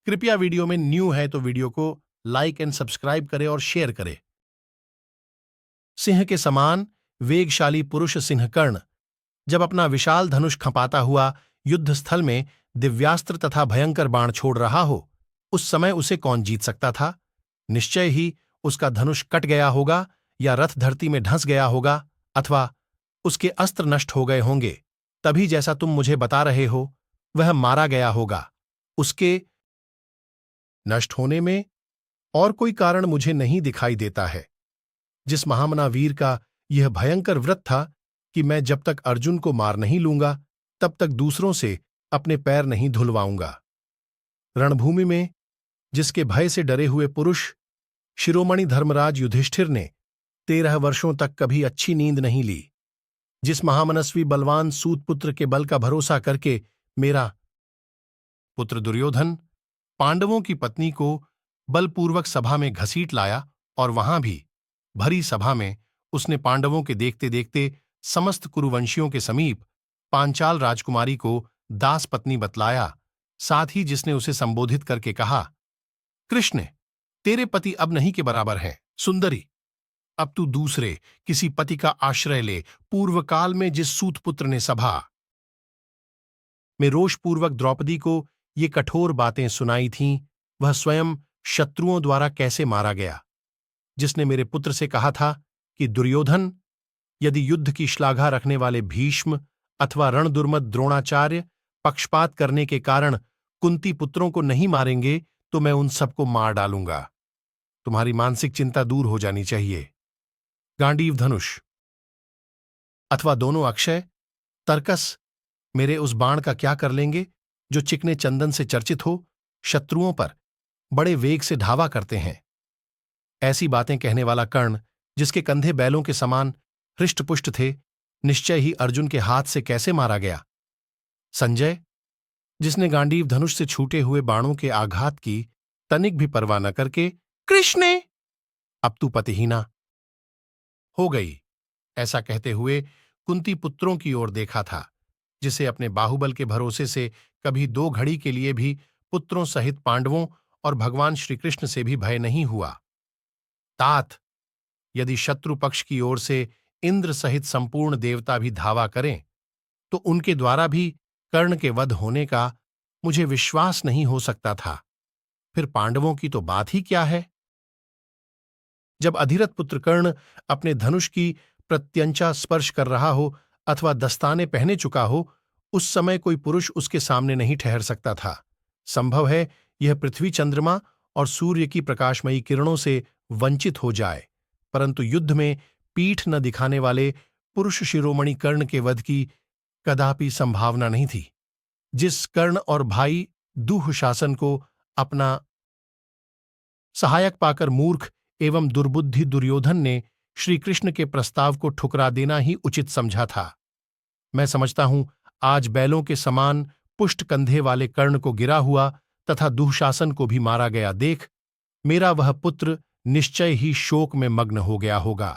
कृपया वीडियो में न्यू है तो वीडियो को लाइक एंड सब्सक्राइब करें और शेयर करें। सिंह के समान वेगशाली पुरुष सिंह कर्ण जब अपना विशाल धनुष खपाता हुआ युद्ध स्थल में दिव्यास्त्र तथा भयंकर बाण छोड़ रहा हो, उस समय उसे कौन जीत सकता था? निश्चय ही उसका धनुष कट गया होगा, या रथ धरती में धंस गया होगा, अथवा उसके अस्त्र नष्ट हो गए होंगे। तभी जैसा तुम मुझे बता रहे हो, वह मारा गया होगा। उसके नष्ट होने में और कोई कारण मुझे नहीं दिखाई देता है। जिस महामना वीर का यह भयंकर व्रत था कि मैं जब तक अर्जुन को मार नहीं लूंगा, तब तक दूसरों से अपने पैर नहीं धुलवाऊंगा। रणभूमि में जिसके भय से डरे हुए पुरुष शिरोमणि धर्मराज युधिष्ठिर ने 13 वर्षों तक कभी अच्छी नींद नहीं ली, जिस महामनस्वी बलवान सूतपुत्र के बल का भरोसा करके मेरा पुत्र दुर्योधन पांडवों की पत्नी को बलपूर्वक सभा में घसीट लाया, और वहां भी भरी सभा में उसने पांडवों के देखते देखते समस्त कुरुवंशियों के समीप पांचाल राजकुमारी को दास पत्नी बतलाया, साथ ही जिसने उसे संबोधित करके कहा, कृष्ण, तेरे पति अब नहीं के बराबर हैं। सुंदरी, अब तू दूसरे किसी पति का आश्रय ले। पूर्व काल में जिस सूतपुत्र ने सभा में रोषपूर्वक द्रौपदी को ये कठोर बातें सुनाई थीं, वह स्वयं शत्रुओं द्वारा कैसे मारा गया। जिसने मेरे पुत्र से कहा था कि दुर्योधन, यदि युद्ध की श्लाघा रखने वाले भीष्म अथवा रणदुर्मद द्रोणाचार्य पक्षपात करने के कारण कुंती पुत्रों को नहीं मारेंगे, तो मैं उन सबको मार डालूंगा। तुम्हारी मानसिक चिंता दूर हो जानी चाहिए। गांडीव धनुष अथवा दोनों अक्षय तर्कस मेरे उस बाण का क्या कर लेंगे जो चिकने चंदन से चर्चित हो, शत्रुओं पर बड़े वेग से धावा करते हैं। ऐसी बातें कहने वाला कर्ण, जिसके कंधे बैलों के समान हृष्टपुष्ट थे, निश्चय ही अर्जुन के हाथ से कैसे मारा गया। संजय, जिसने गांडीव धनुष से छूटे हुए बाणों के आघात की तनिक भी परवाह न करके कृष्ण, अब तू पतिहीना हो गई, ऐसा कहते हुए कुंती पुत्रों की ओर देखा था, जिसे अपने बाहुबल के भरोसे से कभी 2 घड़ी के लिए भी पुत्रों सहित पांडवों और भगवान श्रीकृष्ण से भी भय नहीं हुआ। तात, यदि शत्रु पक्ष की ओर से इंद्र सहित संपूर्ण देवता भी धावा करें, तो उनके द्वारा भी कर्ण के वध होने का मुझे विश्वास नहीं हो सकता था। फिर पांडवों की तो बात ही क्या है। जब अधिरथ पुत्र कर्ण अपने धनुष की प्रत्यंचा स्पर्श कर रहा हो अथवा दस्ताने पहने चुका हो, उस समय कोई पुरुष उसके सामने नहीं ठहर सकता था। संभव है यह पृथ्वी, चंद्रमा और सूर्य की प्रकाशमयी किरणों से वंचित हो जाए, परंतु युद्ध में पीठ न दिखाने वाले पुरुष शिरोमणि कर्ण के वध की कदापि संभावना नहीं थी। जिस कर्ण और भाई दुःशासन को अपना सहायक पाकर मूर्ख एवं दुर्बुद्धि दुर्योधन ने श्रीकृष्ण के प्रस्ताव को ठुकरा देना ही उचित समझा था, मैं समझता हूं आज बैलों के समान पुष्ट कंधे वाले कर्ण को गिरा हुआ तथा दुःशासन को भी मारा गया देख मेरा वह पुत्र निश्चय ही शोक में मग्न हो गया होगा।